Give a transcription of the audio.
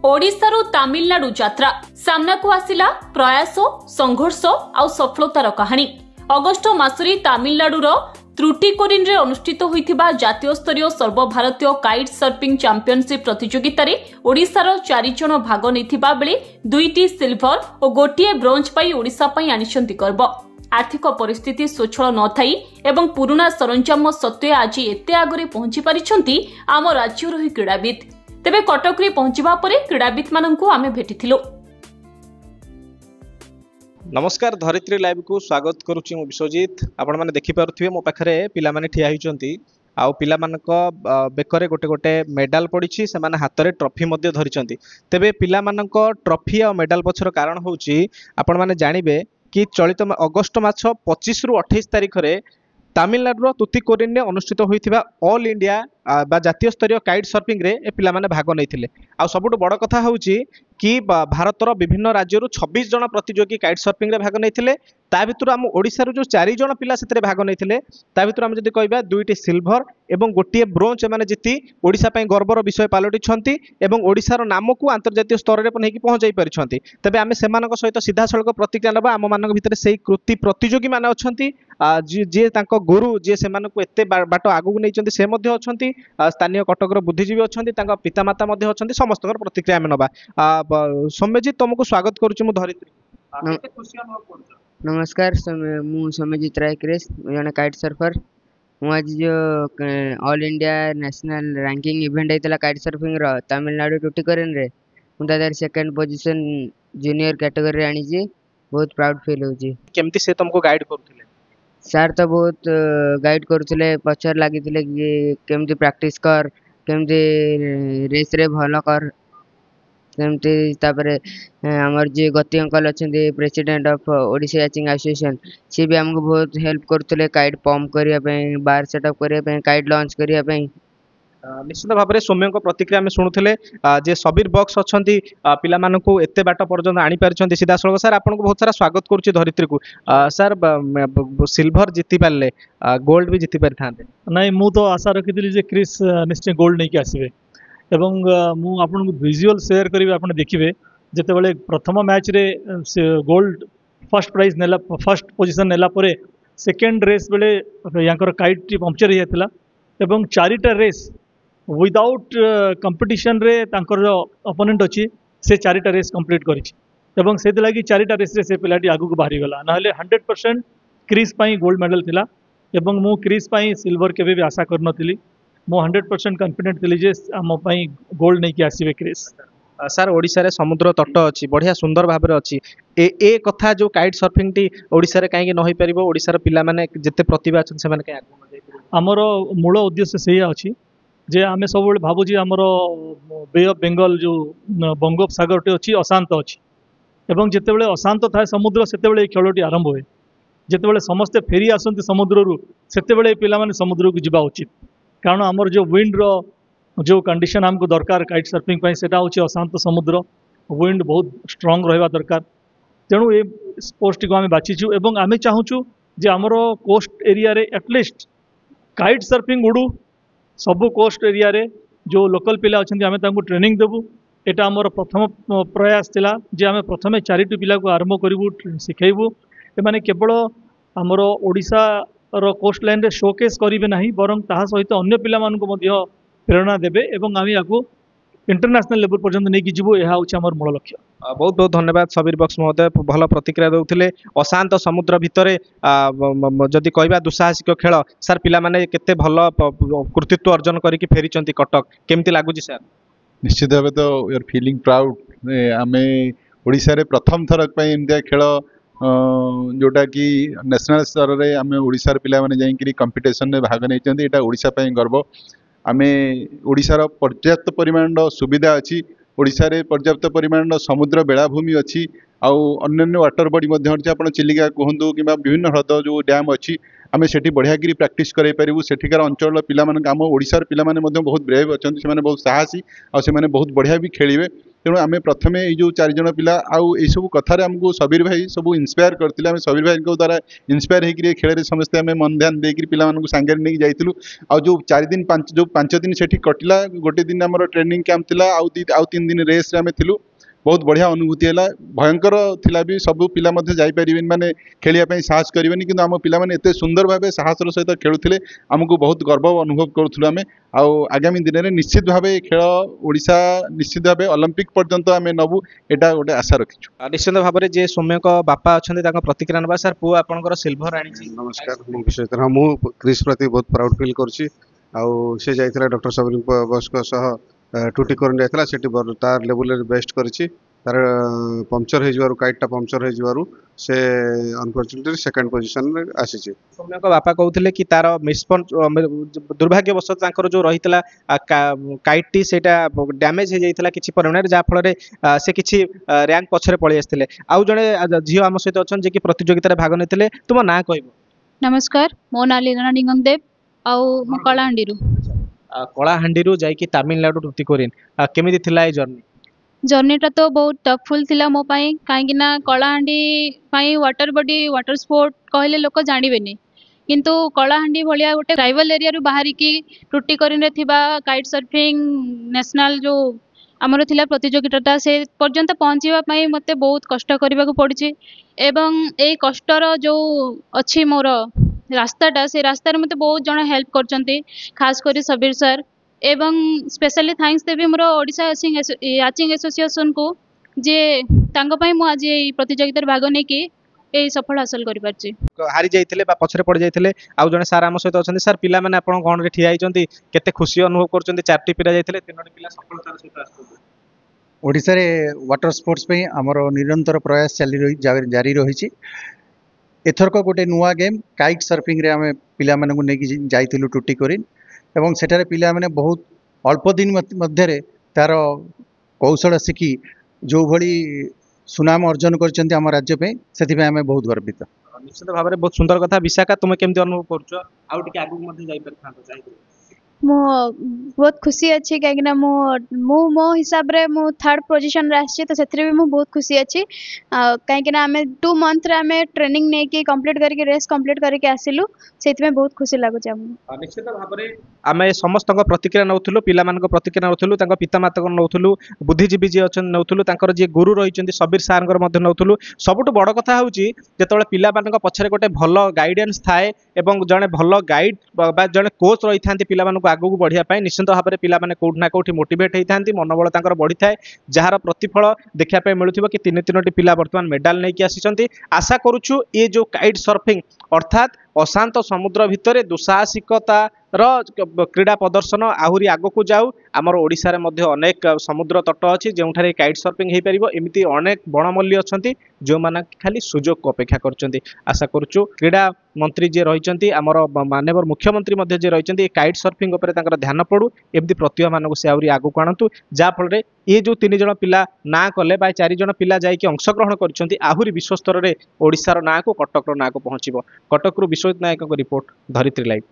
ओडिशारू तामिलनाडु यात्रा सामना को आसिला प्रयास संघर्ष आउ सफलतार कहानी। अगस्ट मासरे तामिलनाडुर त्रुटिकोरिन रे अनुष्ठित होइथिबा जातीय स्तरीय सर्वभारतीय काइट सर्फिंग चैंपियनशिप प्रतियोगिता रे ओडिशार 4 जण भाग नेथिबा बेले 2टी सिल्वर और गोटिए ब्रोंज पाई ओडिशा पाई आनिछंती गर्व। आर्थिक परिस्थिति स्वच्छल न थाई एवं पुराना सरंजाम सत्वे आज एते आगरे पहुंची पारिछंती आम राज्यर ही क्रीड़ाविद। तेबे कटक रे पहुंचीबा परे क्रीड़ाविद माननकु आमे भेटिथिलो। नमस्कार, धरित्री लाइव को स्वागत करुच्ची मु विश्वजीत। आपण माने देखि पारुथिबे मो पाखरे पिला माने ठिया हिचंती आउ पिला मानक बेकरे गोटे गोटे मेडाल पड़िछि, से माने हाथ रे ट्रॉफी मध्ये धरिचंती। तेबे पिला मानक ट्रॉफी आ मेडाल पछर कारण होउची आपण माने जानिबे कि चलित अगस्ट मास 25 रु 28 तारिख रे तामिलनाडुर तुतिकोरिन अनुष्ठित होइथिबा ऑल इंडिया बा जातीय स्तरीय काइट सर्फिंग रे ए पिला माने भाग नैथिले। आ सबुठ बड़ कथा होउची कि भारतर विभिन्न राज्यरू 26 जन प्रतियोगी काइट सर्फिंग रे भाग नैथिले। ता भितर हम ओडिसा जो 4 जन पिला सेतरे भाग नैथिले। ता भितर हम जदि कहबा 2टी सिल्वर एवं गोटिए ब्रोंज माने जिति ओडिसा पई गर्वर विषय पालटी छंती एवं ओडिसार नाम को अंतर्जातीय स्तर रे नेकी पहुंचाई परिछंती। तबे आमे सेमानक सहित सीधा सळक प्रतिक्रिया नबा। आम मानक भितर सेही कृति प्रतियोगी माने अछंती जे तांको गुरु जे सेमानक एते बाट आगु नैचंती से मध्ये अछंती। स्थानीय कटकर बुद्धिजीवी अछंती, तांका पितामाता मध्ये अछंती। समस्तकर प्रतिक्रिया आमे नबा। सौम्यजीत तुमको स्वागत करूची मु धरित्री। नमस्कार, मु सौम्यजीत राय क्रेस, जने काइट सर्फर। मु आज जो all India national ranking event होता काइट सर्फिंग रो तमिलनाडु टुटिकोरिन रे मु Dadar second position junior category रे आनी। बहुत प्राउड फील होची। केमती से तुमको गाइड करथिले? सर तो बहुत गाइड करथिले, पचर लागिथिले कि केमती प्रैक्टिस कर, केमती रेस रे भलो कर, केमती तापरे हमर जे गति अंकल अछंती president of Odisha yachting association, सी भी हमको बहुत हेल्प करथिले काइट पंप करिया पे, बार सेटअप करिया पे, काइट लॉन्च करिया पे। निश्चित भाव में सौम्य प्रतिक्रिया आम शुणुले जे सबीर बॉक्स अच्छी पिला मानकु एते बाट पर्यंत आनी पारिछंती सीधा सड़क। सर आपको बहुत सारा स्वागत करुच्ची धरित्री को। सर सिल्वर जीति पारे, गोल्ड भी जीति पारि थांते? नहीं, मु तो आशा रखी जे क्रिस निश्चय गोल्ड नहीं आसबे एवं मु आपन विजुअल शेयर करी। आपन देखिबे जेतेबेले प्रथम मैच रे गोल्ड फर्स्ट प्राइज नेला, फर्स्ट पोजीशन नेला परे सेकंड रेस बेले यांकर काइट पंक्चर ही हेतला एवं 4टा रेस विदाउट कंपटीशन रे तांकर जो ओपोनेंट अछि से 4टा रेस कंप्लीट करिछि एवं से लगी 4टा रेस रे से पिलाटी आगु को बाहरी गला। नहले 100% क्रिस पाई गोल्ड मेडल थिला एवं मु क्रिस पाई सिल्वर केबे भी आशा करनथिली। मु 100% कॉन्फिडेंट थिली जे हम पाई गोल्ड नहीं कि आसीबे क्रिस। सर ओडिशा रे समुद्र तट अछि, बढ़िया सुंदर भाबरे अछि। ए कथा जो काइट सर्फिंग टी ओडिशा रे काहे कि न होई परिबो? ओडिशा रे पिला माने जते प्रतिभा अछि से माने काहे आगु न जाय परिबो? हमरो मूल उद्देश्य सेही अछि जे आमे सब भाबु जे हमरो बे ऑफ बेंगल जो बंगोपसागर टे अछि अशांत अछि एवं जेतेबेले अशांत थाए समुद्र सेतेबेले ए खेलटी आरंभ होय। जेतेबेले समस्त फेरी आसंती समुद्र रु सेतेबेले पिला माने समुद्र को जिबा उचित, कारण हमर जो विंड रो जो कंडीशन हमको दरकार काइट सर्फिंग पाई सेटा होछि अशांत समुद्र, विंड बहुत स्ट्रांग रहबा दरकार। तेणु ए स्पोर्ट्स को आमे बाछिछु एवं आमे चाहूछु जे हमरो कोस्ट एरिया रे एटलिस्ट काइट सर्फिंग उडू। सबु कोस्ट एरिया रे जो लोकल पिला अछंती आमे तांको ट्रेनिंग देबू। एटा हमर प्रथम प्रयास थिला जे आमे प्रथमे 4टी पिला को आरंभ करिवू, सिखाइबू। ए माने केवल हमर ओडिशा रो कोस्ट लाइन रे शोकेस करिवे नाही, बरं ताहा सहित अन्य पिला मान को मध्य प्रेरणा देबे एवं आमे याको इंटरनेशनल लेवल पर्यंत नहीं जीवो। यह हूँ आम मूल लक्ष्य। बहुत बहुत धन्यवाद सबीर बॉक्स महोदय, भल प्रतिक्रिया देउथिले। अशांत समुद्र भितरे जदि कहबा दुसाहसिक खेल, सर पिला माने केते भल कृतित्व अर्जन करिकि फेरिचंती कटक, केमती लागुची सर? निश्चित भाव तो वी आर फीलिंग प्राउड। आमे ओडिशा रे प्रथम थरक पई इंडिया खेल जोटा कि नेशनल स्तर रे आमे ओडिशा रे पिला माने जाई कंपटीशन रे भाग नै चंती। एटा ओडिशा पई गर्व। आमे ओडिशार पर्याप्त परिमाण सुविधा अच्छी, ओडिशा रे पर्याप्त परिमाण समुद्र बेलाभूमि अच्छी, आउ अन्य वाटर बॉडी अच्छी। आप चिलिका कहतु कि विभिन्न ह्रद जो डैम अच्छी, आमे सेठी बढ़िया करी प्रैक्टिस कराई पारिबु। सेठिकार अंचल पिला माने आम ओडिशार पिला माने बहुत ब्रेव अच्छा, से बहुत साहसी और से बहुत बढ़िया भी खेलिए। तेणु आम प्रथम ये 4 जन पिला आउ ए सब कथार आमको सबीर भाई सब इन्स्पायर करते आम सबीर भाई द्वारा इन्स्पायर होकर खेल समस्ते आम मन ध्यान देकर पिला सांगे नहीं जाइलु आ जो 4 दिन जो 5 दिन से कटिला गोटे दिन आम ट्रेनिंग कैंप थिला आउ 3 दिन रेस रे आम थिलु बहुत बढ़िया अनुभूति है भयंकर थिला भी सब पिला जापर माने खेलिया साहस करेनि कि आम पिला एत सुंदर भाव साहसर सहित खेलुले आमको बहुत गर्व अनुभव करूँ आम आगामी दिन में निश्चित भाव खेल ओडिशा निश्चित भाव ओलंपिक पर्यंत आम नबू एटा गोटे आशा रखीचु। निश्चित भाव में जे सौम्य बापा अच्छा प्रतिक्रिया ना सर पु आपंकर सिल्भर आनी। नमस्कार मु विश्वजित हाँ मु क्रिस प्रति बहुत प्राउड फील करुँची से जाइला डॉक्टर सबरीन बॉस सह टूटी कर जाइला सेठी तार लेवल बेस्ट करिछि तार पंक्चर हो काइटा पंक्चर हो से अनफॉर्चुनेटली सेकंड पोजीशन रे आसीछि। सौम्य बापा कहते कि तार दुर्भाग्यवश जो रही काइटी से डैमेज हो जाता किसी परिमाण जहाँफल से किसी रैंक पछरे पलि आसते आउ जड़े झील आम सहित अच्छा जे कि प्रतियोगिता भाग नहीं तुम ना कह। नमस्कार मो ना लीना निगम देव आउ कलाहांडी कलाहांडी जाइकी तमिलनाडु टुटीकोरिन केमिति थिला ए जर्नी। जर्नीटा तो बहुत टफुल थिला मो पाई कहीं कलाहांडी पाई वाटर बॉडी वाटर स्पोर्ट कहले लोक जानबेनि किंतु कलाहांडी भलिया गोटे ट्राइबल एरिया रु बाहरी की टुटीकोरिन रे थिबा काइट सर्फिंग नेशनल जो आमर थिला प्रतियोगिता से पर्यंत पहुँचवा पाई मते बहुत कष्ट करने को पड़ी एवं ए कष्टर जो अच्छी मोर रास्ताटा से रास्तार मते बहुत जन हेल्प करचंती खास करी सबीर सर एवं स्पेशली थैंक्स देवी मोर ओडिशा याचिंग एसोसिएशन को जे तांको पई मु आज ए प्रतियोगिता भाग नै कि ए सफल हासिल करि परछि। हारी जाइथिले बा पछरे पड़ जाइथिले आउ जने सार आम सहित अछंती सर पिला माने आपण कोन रे ठिया आइचंती केते खुशी अनुभव करचंती 4टी पिला जाइथिले 3टी पिला सफलतार सहित आछंती। ओडिशा रे वाटर स्पोर्ट्स पे हमर निरंतर प्रयास जारी रही एथरक गोटे नुआ गेम काइट सर्फिंग रे आम पिला मानकु नेकी जाइथिलु टुटीकोरिन एवं सेठारे पिला माने बहुत अल्प दिन मध्यरे तार कौशल शिखी जो भली सुनाम अर्जन करचंती हम राज्य पे सेति आम बहुत गर्वित। निश्चित भाव में बहुत सुंदर कथा विशाखा तुम केमती अनुभव कर आउ टिके आगु मध्ये जाई परथांतो चाहिए। मो बहुत खुशी अच्छी कहीं मो हिसाब रे मो 3rd पोजीशन रे आछि तो सेथरे भी मो बहुत खुशी अच्छी कहीं आम 2 मंथ रे आम ट्रेनिंग नै कि कंप्लीट करके रेस कंप्लीट करके आसिलु सेति में बहुत खुशी लागु छ। निश्चित भाव में आम समस्त प्रतिक्रिया नौथुलु पिला मानक प्रतिक्रिया नौथुलु तांको पितामाता को नौथुलु बुद्धिजीवी जी अछन नौथुलु तांकर जे गुरु रहिचंती सबीर सारंगर मध्ये नौथुलु सबुठ बड़ कथा होउची जेतेबेले पिला मानक पछरे गोटे भलो गाइडेंस थाए एवं जने भलो गाइड बा जने कोच रही थांती पिला मानक आगु को बढ़िया पाए निश्चित भाव में पिला माने कोठी ना कोठी मोटिवेट होता मनोबल तांकर बढ़ी थाए जार प्रतिफल देखा मिलुथिबो कि 3टी पिला वर्तमान मेडल नहीं कि आसीचंती। आशा करूछु ये जो काइट सर्फिंग अर्थात अशांत समुद्र भितर दुसाहसिकता क्रीड़ा प्रदर्शन आहुरी आग को जाऊ आमर ओडिशा रे मध्य अनेक समुद्र तट अच्छी जो काइट सर्फिंग हो पार एमती अनेक बणमल्ली अच्छा जो मैंने खाली सुजोग को अपेक्षा कर। आशा करूँ क्रीड़ा मंत्री जी रही आमर माननीय मुख्यमंत्री जे रही काइट सर्फिंग उपर ध्यान पड़ू एमती प्रतिभा मानक से आहरी आगू आणतु जहाँफल ये जो 3 जन पिला ना कले 4 जन पिला जाइए अंशग्रहण कर आहरी विश्व स्तर में ओडिशार ना को कटकर ना को पहुँचब। कटकरू विश्वजित नायक रिपोर्ट धरित्री लाइव।